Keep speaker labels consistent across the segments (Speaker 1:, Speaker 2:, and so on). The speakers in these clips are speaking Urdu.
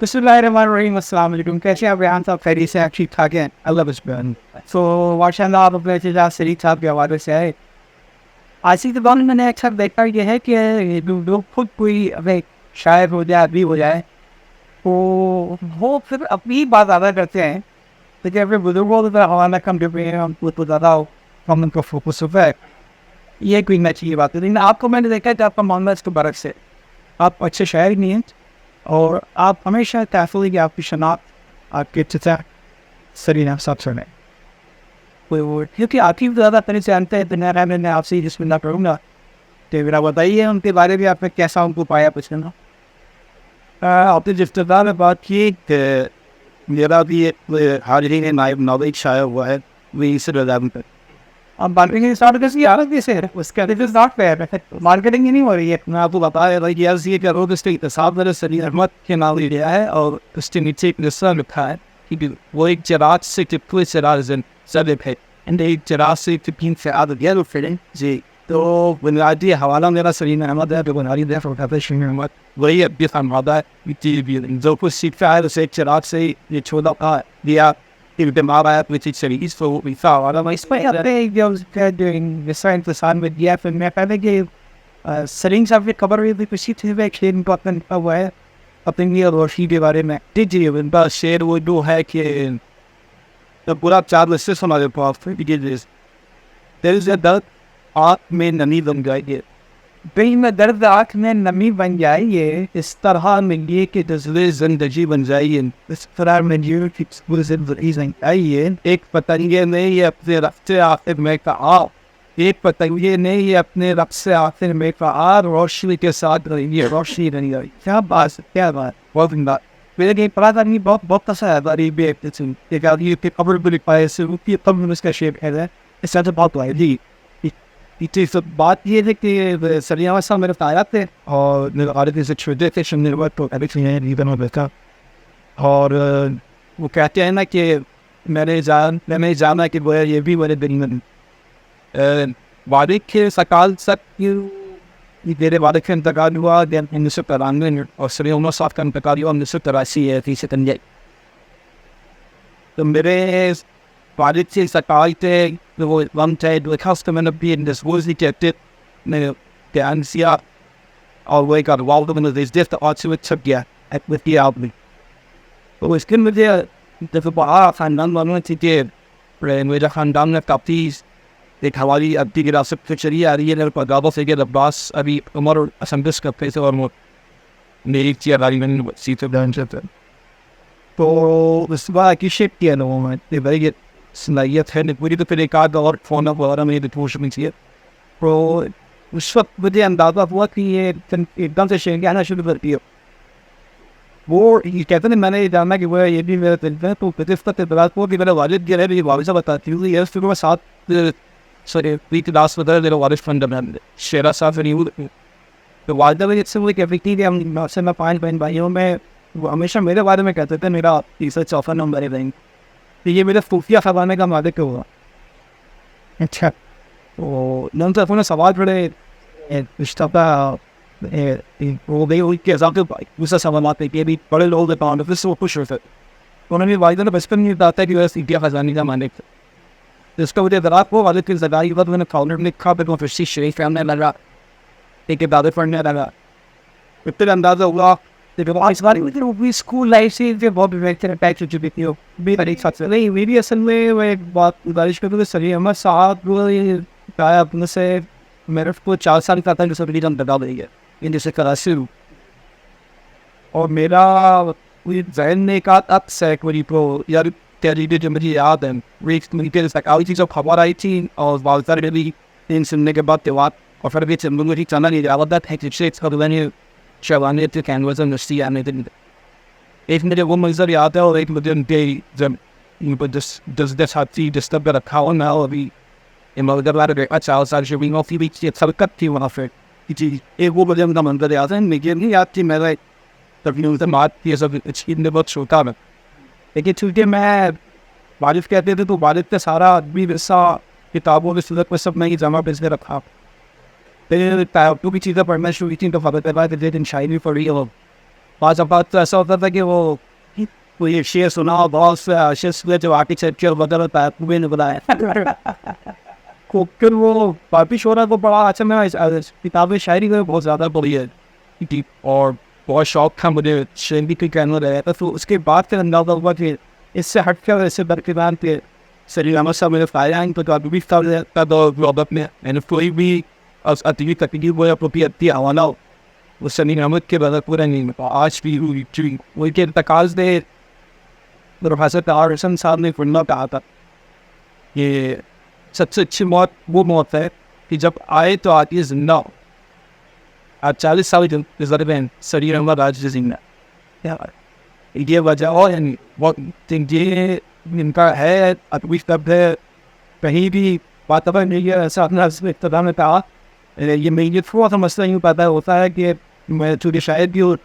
Speaker 1: بسم اللہ الرحمن الرحیم. السلام علیکم. کیسے ہیں ریحان صاحب؟ خیریت سے؟ آپ ٹھیک ٹھاک ہیں؟ اللہ بسم. تو ماشاء اللہ آپ اپنے اعتزاز سلیم صاحب کے حوالے سے آئے. آج کے دور میں میں نے اکثر دیکھا یہ ہے کہ لوگ خود کوئی اپنے شاعر ہو جائے, ادبی ہو جائے, تو وہ پھر اپنی بات زیادہ کرتے ہیں, لیکن اپنے بزرگوں کا حوالہ کم کرتے ہیں, ہم کو زیادہ کم ان کو فوکس ہوتا ہے. یہ کوئی نہ چاہیے بات ہے. لیکن آپ کو میں نے دیکھا کہ آپ کا معاملہ اس کے برعکس ہے. آپ اچھے شاعر نہیں ہیں اور آپ ہمیشہ تحفظ کہ آپ کی شناخت آپ کے افتتاح سلیم صاحب سے ہے, کیونکہ آپ کی زیادہ طرح سے جانتے ہیں. تو میں آپ سے جس میں نہ کروں گا تو میرا بتائیے ان کے بارے میں آپ نے کیسا ان کو پایا پوچھنا. آپ نے جس طرح میں بات کی کہ میرا بھی حال ہی نائب ناول شائع ہوا ہے, وہی سے رضامت. اب مارکیٹنگ اسٹارٹ کیسی آ رہی ہے اس کا ناٹ فیئر مارکیٹنگ ہی نہیں ہو رہی ہے. میں آپ کو بتایا بھائی یہ کہ روز اس کے اتصاب میں سلیم احمد کے نام لیا ہے اور اس کے نیچے ایک نسخہ لکھا ہے کہ وہ ایک چراغ سے ٹپکے چراغ زدب ہے, ایک چراغ سے ٹپکین سے عادت ہے فلم جی. تو بنیادی حوالہ میرا سلیم احمد ہے, جو بنیادی دے پروفیسر شمیم احمد, وہی ادبی خانوادہ ہے جو کچھ سیکھتا ہے اسے ایک چراغ سے یہ چھوڑا تھا دیا دماغ آیا which is series. So we thought اس پہ انتظار میں دیا. پھر میں پہلے کہ سلیم صاحب کی خبر ہوئی تھی کسی تھی وہ کھیل کو اپنا لکھا ہوا ہے اپنی روشنی کے بارے میں. جی ان کا شعر وہ جو ہے کہ پورا 4 لسٹس ہمارے پاس دیر از اے درد آنکھ میں نمی بن گئی, بھئی میں درد آنکھ میں نمی بن جائیے, اس طرح ملیے کہ جذبے زندگی بن جائیے, اس طرح ملیے کہ زندگی بن جائیے. ایک پتنگے نے یہ اپنے رقص آخر میں کہا, ایک پتنگے نے یہ اپنے رقص آخر میں کہا, روشنی کے ساتھ رہیے روشنی نہیں آئی. کیا بات ہے, کیا بات, بہت زندہ. میرے کہیں پڑھا تھا نہیں, بہت پسند ہے غریب ایک آدمی کی قبر بھی لکھا ہے, کی قبر میں اس کا شیپ ہے, اس سے بہت ہے جی. بات یہ ہے کہ سلیم صاحب میرے تایا تھے اور میرے والد سے چھوٹے تھے شمیم تو بیٹھا, اور وہ کہتے ہیں نا کہ میں نے جانا کہ وہ یہ بھی میرے دل میں والد کے سکال سک میرے والد کا انتقال ہوا 1993 میں, اور سلیم صاحب کا انتقال ہوا 1983 ہے 30 ستمبر. تو میرے والد سے سکال تھے وہ one day the customer being this was the get نے دھیان سیا اور وہ ایک والد میں نے دیس تو آج سے چھپ گیا with the album. تو اس کے مجھے جب باہر خاندان والوں نے کہ میرا خاندان میں کافی ایک ہماری ادبی کی راست پہ چلی آ رہی ہے. میرے پاس سے کہ عباس ابھی عمر اور اسمبلس کا پیسے اور وہ میری چیاری میں سیٹ ڈان چاہتے ہیں, تو اس بار کی شیپ کیا لوگوں میں بھائی صلاحیت ہے پوری. تو پھر ایک آدھ اور فون وغیرہ میں پوچھ نہیں چاہیے. تو اس وقت مجھے اندازہ ہوا کہ یہ ایک دم سے شعر آنا شروع کرتی ہے. وہ یہ کہتے ہیں میں نے جانا کہ وہ یہ بھی میرا دل ہے. تو اس کا اعتراض ہوا کہ میرا والد جو ہے میری والدہ بتاتی ہوں یہ پھر میں 7 کلاس میں میرا والد فنڈ میں شعرا صاحب نہیں ہوں. تو والدہ میں سے وہ کہتی تھی کہ ہم سے میں 5 بہن بھائیوں میں وہ ہمیشہ میرے بارے میں کہتے تھے میرا تیسرا چوتھا نمبر ہے بہن. تو یہ میرے خفیہ خزانے کا مالک ہوا. اچھا تو نم سے نے سوال پڑے رشتہ وہ گئی ہوئی کے حساب سے دوسرا سوالات ہے کہ بھی بڑے لوگ پھر سے وہ خوش ہوتے. انہوں نے والدہ نے بچپن میں بتاتا ہے کہ وہ خفیہ خزانے کا مالک تھا. تو اس کا مجھے ادراک ہوا والد کی زدائی وقت میں نے فاؤنڈر نے لکھا پھر وہ فرسی شریف پڑھنے لگا, ایک کتابیں پڑھنے لگا. پھر اندازہ ہوا اسکول لائف سے بہت اٹیچ ہو چکی تھی. نہیں میری اصل میں وہ ایک بات گزارش کرتا ہوں. سلیم احمد صاحب اپنے سے میرے کو 4 سال کا تھا جو سب ہم بتا دیں گے جیسے کراچی ہوں, اور میرا ذہن نے کہا اب سیکوری کو یار تحریری جو مجھے یاد ہے سکاوی چیزوں خبر آئی تھی اور والدہ نے بھی ان سننے کے بعد تیوار اور پھر بھی مجھے چانا نہیں جاوت ہے شوانی تھے کینوس نشتی آنے دن. ایک مجھے وہ منظر یاد ہے اور ایک مجھے ان کے جب 10 ہاتھی ڈسٹرب کر رکھا ہو نہ ہو ابھی مگر بار 4 سال شمیم کی بھی سرکت تھی وہاں پہ. جی ایک وہ مجھے ان کا منظر یاد ہے. مجھے نہیں یاد تھی میرا تبھی سے بات کی سب چھیننے بہت چھوٹا میں, لیکن چونکہ میں والد کہتے تھے تو والد کا سارا ادبی ورثہ کتابوں کی صورت میں سب میں ہی جمع پیسے رکھا. پھر بھی چیزیں پڑھنا شروع کی تو خبر پہ بات دن شاعری پڑھی ہو بعض اوقات تو ایسا ہوتا تھا کہ وہ یہ شعر سنا بہت سے شعر سنے جو آرٹیکچر وغیرہ ہوتا ہے تمہیں نے بتایا پھر وہ واپس ہو رہا وہ بڑا اچھا. میں کتابیں شاعری میں بہت زیادہ پڑھی ہے اور بہت شوق تھا مجھے شاعری کی کہنا رہا تھا. تو اس کے بعد پھر اندازہ ہوا کہ اس سے ہٹ کر ایسے برقرار کے سلیم احمد صاحب میرے فائدہ تو ابھی بھی میں نے کوئی بھی ادبی تقریب ہو یا کوئی ادبی حوالہ ہو وہ سلیم احمد کے بغیر پورا نہیں ملتا. آج بھی وہی کے انتقال سے پروفیسر صاحب نے پڑھنا کہا تھا یہ سب سے اچھی موت وہ موت ہے کہ جب آئے تو آتی ہے زندہ ہو. آج 40 سال گزرے ہیں سلیم احمد آج زندہ. یہ وجہ اور یعنی یہ ان کا ہے ادبی شبد ہے کہیں بھی بات نہیں ہے. ایسا اپنا ابتدا میں کہا یہ میری تھوڑا سا مسئلہ یوں پیدا ہوتا ہے کہ میں چونکہ شاعر بھی ہوں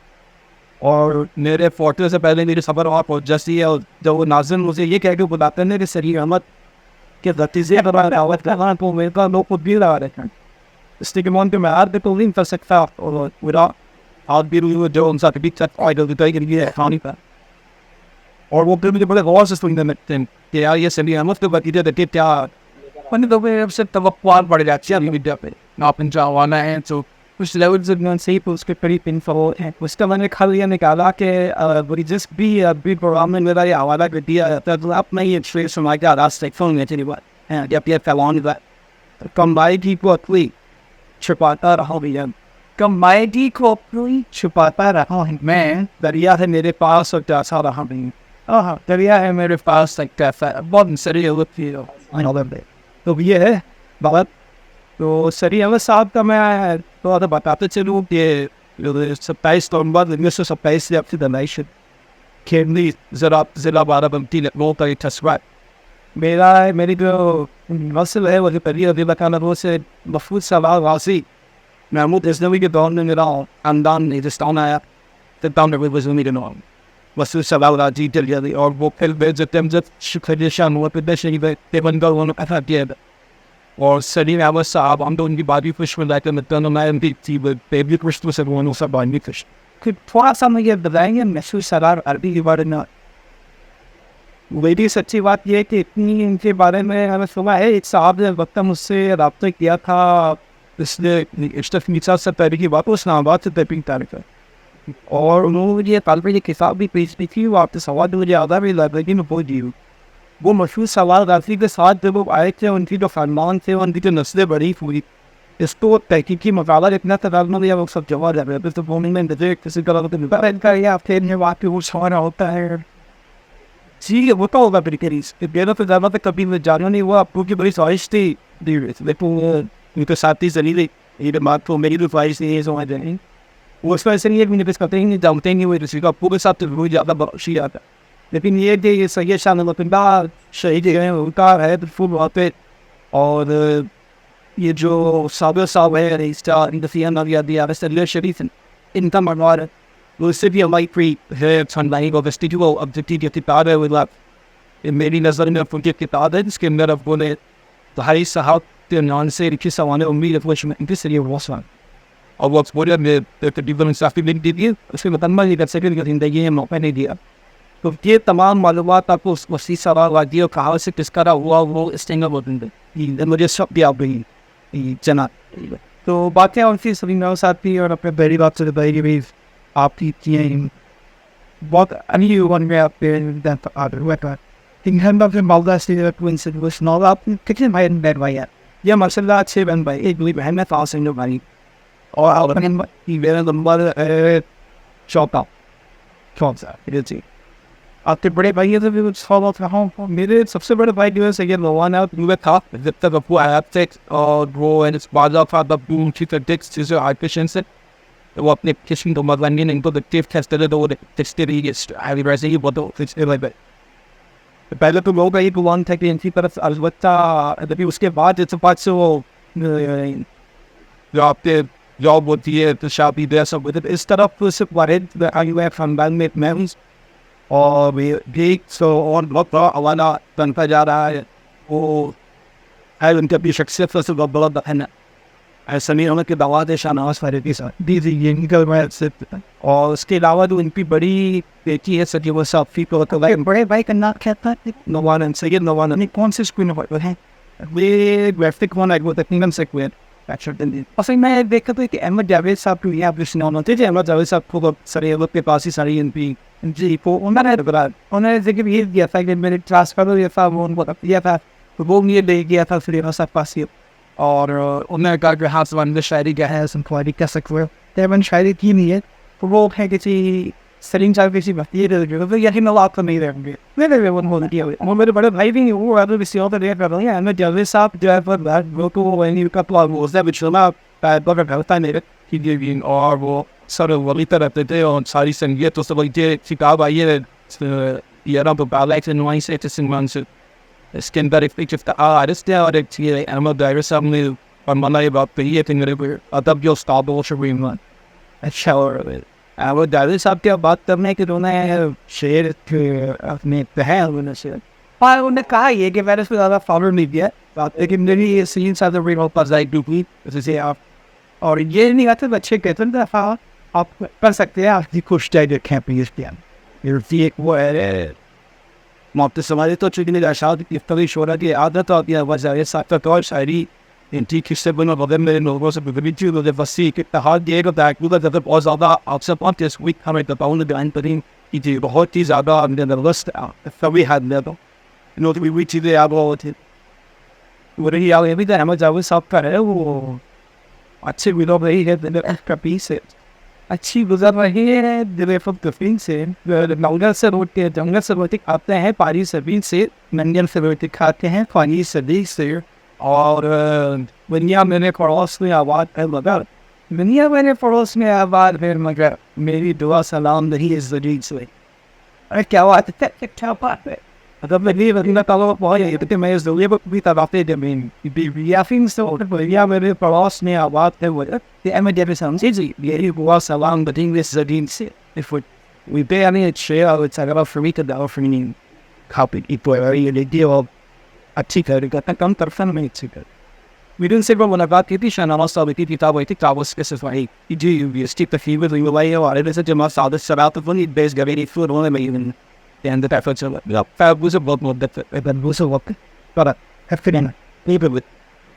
Speaker 1: اور میرے فوٹو سے پہلے میری خبر وہاں پہنچ جاتی ہے اور جب وہ ناظرین مجھے یہ کہہ کے بتاتے ہیں کہ سلیم احمد کے نتیجے دعوت کرنا تو میرے کا لوگ خود بھی لگا رہے ہیں. اس لیے کہ میں ان کے معیار پہ تو نہیں کر سکتا اور میرا ہاتھ بھی روئی جو ان ساتھ بھی کہانی کا اور وہ پھر مجھے بڑے غور سے سننے لگتے ہیں کہ یار یہ سلیم احمد کے بتیجے دیکھیے کیا تو اب سے توقعات بڑھ جاتی ہے میڈیا پہ آپ ان جاوانا ہے تو کچھ لیول سے اس کے قریب انفو ہے. اس کا میں نے خال یہ نکالا کہ جس بھی پروگرام میں میرا یہ حوالہ کر دیا جاتا ہے تو آپ میں یہ ٹریس سنا کے آراز دیکھتا ہوں چلی بات ہے جب یہ فیلان کمبائٹی کو اپنی چھپاتا رہا بھی کمبائٹی کو اپنی چھپاتا رہا ہوں میں دریا ہے میرے پاس اور جیسا رہا نہیں دریا ہے میرے پاس تک کیسا بہت سری ہوتی ہے. تو یہ ہے بات. تو سلیم احمد صاحب کا میں تھوڑا سا بتاتے چلوں کہ 27 نومبر 1927 سے آپ کی پیدائش کھیڑی ضلع بارہبنکی لکھنؤ کا ایک ٹھسوا میری جو نسل ہے وہ جو پہلی ادیب وہ سے محفوظ سوال واسی محمود غزنوی کے دور میں میرا خاندان ہندوستان آیا وسیع سوال راجی چل جاتی اور وہ پھر شان ہوا پھر پیدا کیا اور سلیم احمد صاحب ہم تو ان کی باری خوش میں لاتے میں خوش سے سب بھی خوش. تھوڑا سا میں یہ بتائیں گے محسوس سرار عربی کے بارے میں میری سچی بات یہ ہے کہ اتنی ان کے بارے میں ہمیں سنا ہے. ایک صاحب نے وقت مجھ سے رابطہ کیا تھا اس نے اشتف میسا سے پہلے کی بات اسلام آباد سے تیپنگ تاریخ ہے اور انہوں نے مجھے یہ طالب یہ کتاب بھی پیش کی تھی. وہ آپ کے سوال مجھے آدھا بھی لائبریری میں پہنچ دی. وہ مشہور سوال رافی کے ساتھ جب وہ آئے تھے ان کی جو خاندان تھے ان کی جو نسلیں بڑی ہوئی اس کو تحقیقی مقالہ اتنا تدارنا دیا وہ سب جواب دے رہے تو وہ میں کسی طرح یا پھر واقع وہ سوارا ہوتا ہے جی وہ تو ہوگا پریکریز میرا تو زیادہ تک کبھی میں جانا نہیں ہوا. آپ کو کی بڑی خواہش تھی ان کے ساتھی زلیل یہ بات کو میری بھی خواہش نہیں ہے سمجھ جائیں وہ اس وجہ سے نہیں ہے مجھے کچھ پتہ ہی نہیں جانتے نہیں ہوئے کسی کا آپ کے ساتھ بہت زیادہ بخشی آتا ہے. لیکن یہ کہ یہ سید شاہ نظامت شہید ہیں ان کا ہے بالکل وہاں پہ اور یہ جو صاحب ہے شریف ان کا منوار ہے وہ اس سے بھی ہماری پری ہے وابستہ جو ابجیکٹیو کی کتاب ہے وہ میری نظر میں ان کی کتاب ہے جس کے اندر اب نے تہائی صاحب کے نام سے لکھی سوانح امید افوش میں ان کے ذریعے واسوان اور وہ پورے میں تقریباً انصافی لکھ دی تھی اس کے متنمہ نہیں کر سکے کہ زندگی میں موقع نہیں دیا. تو یہ تمام معلومات آپ کو اس وسیع سوال واقعی اور کہاں سے کس طرح ہوا وہ اس ٹائم میں مجھے سب بھی آپ گئی جناب. تو باتیں اور تھی سلیم احمد صاحب کی اور اپنے پہلی بات سے بتائی بھی آپ کی بہت انی ون میں آپ آپ کتنے بھائی بہن بھائی ہیں یہ ماشاء اللہ 6 بہن بھائی ایک میری بہن ہے فاصل بھائی اور میرا نمبر 14 جی. آپ کے بڑے بھائی سے بھی کچھ سوالات رہا ہوں. میرے سب سے بڑے بھائی جو ہے سید نوجوان ہے وہ تھا جب تک ابو آیات تھے اور وہ بعض اوقات ابو ان کی ٹیکس چیزیں آرٹیشن سے وہ اپنے کشن کو مدوانی ان کو ٹیپ ٹھہرتے تھے تو وہ ٹیکسٹی رہی ویسے ہی بہت پہلے تو لوگ یہ گمان تھا کہ ان کی طرف البتہ ابھی اس کے بعد اس بات سے وہ جو آپ کے جاب ہوتی ہے تو شادی دے سب اس طرف صرف والد خاندان میں میں ہوں اور بھی اور بہت بڑا حوالہ بنتا جا رہا ہے وہ ہے ان کی اپنی شخصیت سے بہت بڑا ہے نا. سمیم احمد کے دعوات شاہنواز فاروقی صاحب یہ نکل رہا ہے. اور اس کے علاوہ جو ان کی بڑی بیٹی ہے سلیم صاحب فی کو بڑے بھائی کا نام کیا تھا؟ نوجوان سید نوجوان. کون سے اسکول میں ہیں یہ گرافک ون وہ تقریباً سیکوئر. اصل میں دیکھا تو کہ احمد جاوید صاحب کو یہاں پہ ہونا تھے. احمد جاوید صاحب کو سارے وقت کے پاس ہی ساری ان کی جی کو انہوں نے ذکر یہ کیا تھا کہ میرے ٹرانسفر یہ تھا وہ ان کو دیا تھا تو وہ یہ لے گیا تھا سلیم صاحب پاس ہی. اور انہوں نے کہا کہ ہاں زبان شاعری کیا ہے سنکھواری کہہ سکتے تیمن شاعری کی نہیں ہے تو وہ ہے کسی سلیم صاحب کسی بہتری یہی میں آپ کو نہیں رہیں گے. وہ میرے بڑے بھائی بھی وہ کسی اور طرح کر رہے ہیں. احمد جاوید صاحب جو ہے اور وہ سر ولی رہتے تھے اور ساری سنگیت تو سب کتاب آئی ہے اس کے اندر ایک آرٹسٹ ہے اور ایک احمد جاوید صاحب نے فرمانا یہ بات کہی ہے کہ میرے ادب جو استاد وہ شمیم. اچھا اور احمد جاوید صاحب کی بات کرنے کے انہوں نے شعر اپنے تہے انہوں نے کہا یہ کہ میں نے اس میں زیادہ فالو نہیں کیا لیکن میری یہ سین جیسے آپ اور یہ نہیں آتے بچے کہتے ہیں آپ کر سکتے ہیں آپ کی خوش چاہیے رکھیں پلیز کیا ایک وہ ہے محبت سماجی تو چونکہ اشاعت کی افتری شعرا کی عادت ہوتی ہے وجہ ساختہ اور شاعری ٹھیک حصے بن بدن میں لوگوں سے بگڑی چیز وسیع اتحاد یہ ہوتا ہے اگر بہت زیادہ آپ سے پہنچ اس ویک ہمیں تطاون بیان ترین کی تھی بہت ہی زیادہ اپنے نروست سبھی حد میں تو وہی چیزیں آپ ہوتی وہ رہی آپ بھی تو احمد جاوید صاحب کا ہے وہ اچھی گزر رہی ہے کا پیس ہے اچھی گزر رہی ہے دل فقین سے ننگل سے روٹی جنگل سے روٹی کھاتے ہیں پاری زمین سے ننگل سے روٹی کھاتے ہیں پانی صدی سے اور دنیا میرے پڑوس میں آباد ہے مگر دنیا میرے پڑوس میں آباد ہے مگر میری دعا سلام نہیں اس زمین سے. ارے کیا بات ہے کیا بات ہے اگر میری وزیر تعالیٰ بہت میں اس دنیا پر بھی طرافیں زمین یافین سے دنیا میرے پڑوس میں آباد ہے مگر احمد جاوید سمجھے جی میری دعا سلام نہیں اس زمین سے. If we pay any share it's a for me to the offering copy it really deal اچھی کرے گا کم طرفن میں اچھی کر ویڈیو سے وہ ملاقات کی تھی شاہنواز صاحب کی کتاب ہوئی تھی کتاب اس کے صفائی جی اس کی تقریبات ہوئی ہے اور ایسے جمع سعادت شرات فنی بیس گویری فور ہونے میں even the end of that feature فیبوز بہت مدت فیبوز وقت پر ہفتین پیپل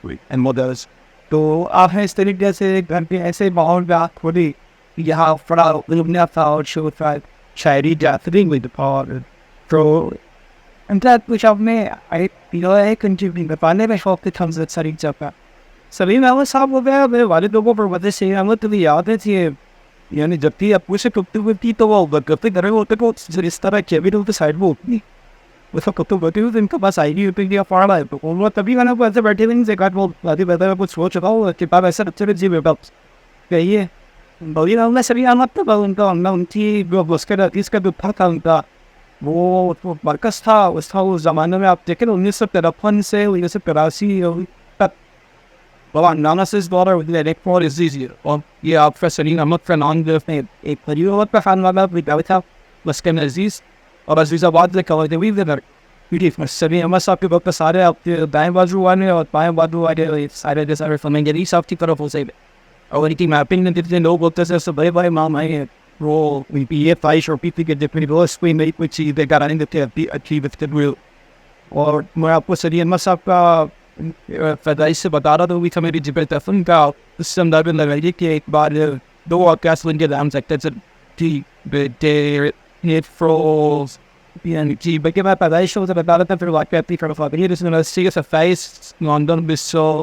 Speaker 1: and models تو آپ ہیں اس طریقے سے گھر کے ایسے ماحول میں آپ کھولی یہاں پڑا لبنیا تھا اور شاعری جاتری ہوئی اور تو کچھ آپ نے پانے میں شوق تھے ہم ساری جگہ سلیم احمد صاحب ہو گیا میرے والد لوگوں پر وجہ سے احمد تو یاد ہے تھی یعنی جب بھی ابو سے کپتے ہوئے تھی تو وہ کرتے گھر میں ہوتے کو اس طرح کیبن ہوتے سائڈ میں ہوتی وہ سب کپتے ہوتے ہوئے ان کے پاس آئی ہوتی یا پڑھ رہا ہے تو وہ تبھی میں نے ایسے بیٹھے ہوئے سے کہا وہ بات بہتر میں کچھ سوچ رہا ہوں کتاب ایسا اچھے جی بیٹا کہیے بھائی اللہ سلیم احمد تو ان کا ان کی اس کے حدیث کا جو تھا ان کا وہ مرکز تھا اس زمانے میں آپ دیکھیں 1953 سے 1983 تک بابا نانا سے اس دور اور یہ آپ کا سلیم احمد کا نام جو ہے ایک پریور کا خانوادہ بھی تھا بس کے عزیز اور عزیز آباد سے سلیم احمد صاحب کے وقت سارے آپ کے دائیں بازو والے اور بائیں بازو والے سارے جیسے فنگری صاحب کی طرف ہو سے اور ان کی میپنگ میں جتنے لوگ ہوتے ہیں سب بڑے بڑے مام آئے ہیں وہ یہ خواہش اور پیتی کے جتنی روز کوئی نئی کوئی چیزیں کرانی دیتے اچھی اور میں آپ کو سلیم احمد صاحب کا پیدائش سے بتا رہا تو بھی تھا میری جب تفن کا اس سے انداز میں لگائیے کہ ایک بار دو واقعات ان کے نام سکتے تھی فروز جی بلکہ میں پیدائش سے بتا رہا تھا پھر واقعاتی یونیورسٹی کے 27 لندن بسو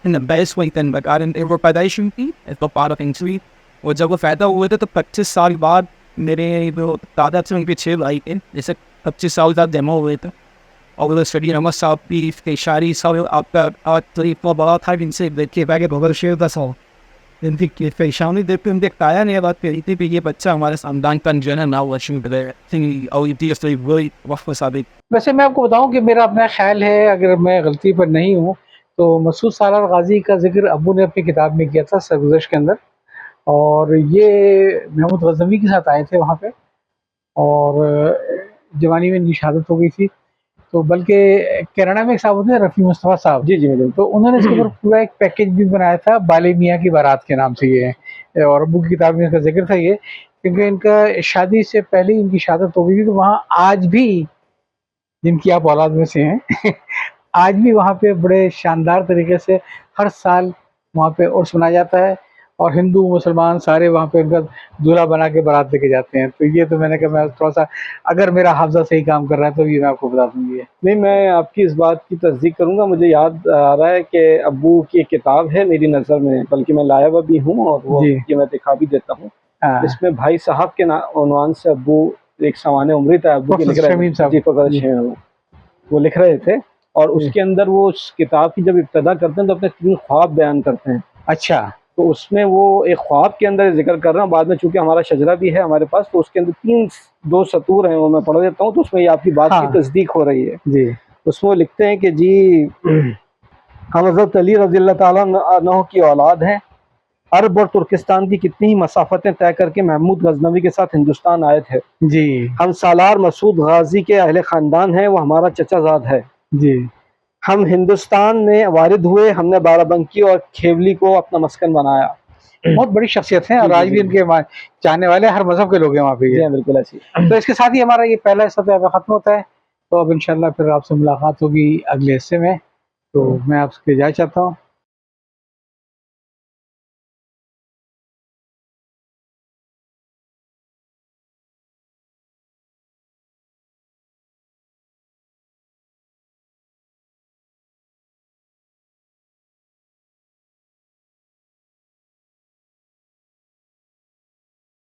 Speaker 1: بیس وہی تن بکارن وہ پیدائش کی پارا انسوی اور جب وہ پیدا ہوئے تھے تو 25 سال بعد میرے جو تعداد سے ان کے 6 بھائی تھے جیسے 25 سال بعد جمع ہوئے تھے اور وہ سلیم احمد صاحب کی شاعری سب آپ کا طریقہ بڑا تھا ان سے دیکھیے باقی بغیر شعر کا سو ان کی پیشانی دیکھ کے ان کے تایا نے یہ بات کہی تھی کہ یہ بچہ ہمارے خاندان کا جو ہے نا وہ وقت ثابت.
Speaker 2: ویسے میں آپ کو بتاؤں کہ میرا اپنا خیال ہے اگر میں غلطی پر نہیں ہوں تو مسعود سالار غازی کا ذکر ابو نے اپنی کتاب میں کیا تھا سرگزشت کے اندر اور یہ محمود غزنوی کے ساتھ آئے تھے وہاں پہ اور جوانی میں ان کی شہادت ہو گئی تھی تو بلکہ کینیڈا میں ایک صاحب ہوتے ہیں رفیع مصطفیٰ صاحب،
Speaker 3: جی جی
Speaker 2: تو انہوں نے اس کے اوپر پورا ایک پیکیج بھی بنایا تھا، بالے میاں کی بارات کے نام سے یہ ہے، اور ابو کی کتاب میں اس کا ذکر تھا یہ، کیونکہ ان کا شادی سے پہلے ان کی شہادت ہو گئی تھی، تو وہاں آج بھی جن کی آپ اولاد میں سے ہیں آج بھی وہاں پہ بڑے شاندار طریقے سے ہر سال وہاں پہ عرس منایا جاتا ہے، اور ہندو مسلمان سارے وہاں پہ ان کا دولہا بنا کے بارات لے کے جاتے ہیں. تو یہ تو میں نے کہا میں تھوڑا سا اگر میرا حافظہ صحیح کام کر رہا ہے تو یہ میں آپ کو بتا دوں گی.
Speaker 3: نہیں، میں آپ کی اس بات کی تصدیق کروں گا. مجھے یاد آ رہا ہے کہ ابو کی ایک کتاب ہے میری نظر میں، بلکہ میں لایا ہوا بھی ہوں اور وہ یہ میں دکھا بھی دیتا ہوں. اس میں بھائی صاحب کے عنوان سے ابو ایک سوانح عمری تھا ابو کی لکھ رہے
Speaker 2: شمیم صاحب
Speaker 3: جی پروفیسر شمیم وہ لکھ رہے تھے، اور اس کے اندر وہ اس کتاب کی جب ابتدا کرتے ہیں تو اپنے 3 خواب بیان کرتے ہیں.
Speaker 2: اچھا.
Speaker 3: تو اس میں وہ ایک خواب کے اندر ذکر کر رہا ہوں، بعد میں چونکہ ہمارا شجرہ بھی ہے ہمارے پاس تو اس کے اندر 2 سطور ہیں، وہ میں پڑھ دیتا ہوں تو اس میں یہ آپ کی بات کی تصدیق ہو رہی ہے.
Speaker 2: جی.
Speaker 3: اس میں وہ لکھتے ہیں کہ جی ہم حضرت علی رضی اللہ تعالیٰ عنہ کی اولاد ہیں. عرب اور ترکستان کی کتنی ہی مسافتیں طے کر کے محمود غزنوی کے ساتھ ہندوستان آئے تھے.
Speaker 2: جی.
Speaker 3: ہم سالار مسعود غازی کے اہل خاندان ہیں، وہ ہمارا چچا زاد ہے.
Speaker 2: جی.
Speaker 3: ہم ہندوستان میں وارد ہوئے، ہم نے بارہ بنکی اور کھیولی کو اپنا مسکن بنایا.
Speaker 2: بہت بڑی شخصیت ہیں اور آج بھی ان کے چاہنے والے ہر مذہب کے لوگ ہیں وہاں پہ.
Speaker 3: جی بالکل ایسی.
Speaker 2: تو اس کے ساتھ ہی ہمارا یہ پہلا حصہ ختم ہوتا ہے. تو اب انشاءاللہ پھر آپ سے ملاقات ہوگی اگلے حصے میں. تو میں آپ سے اجازت چاہتا ہوں.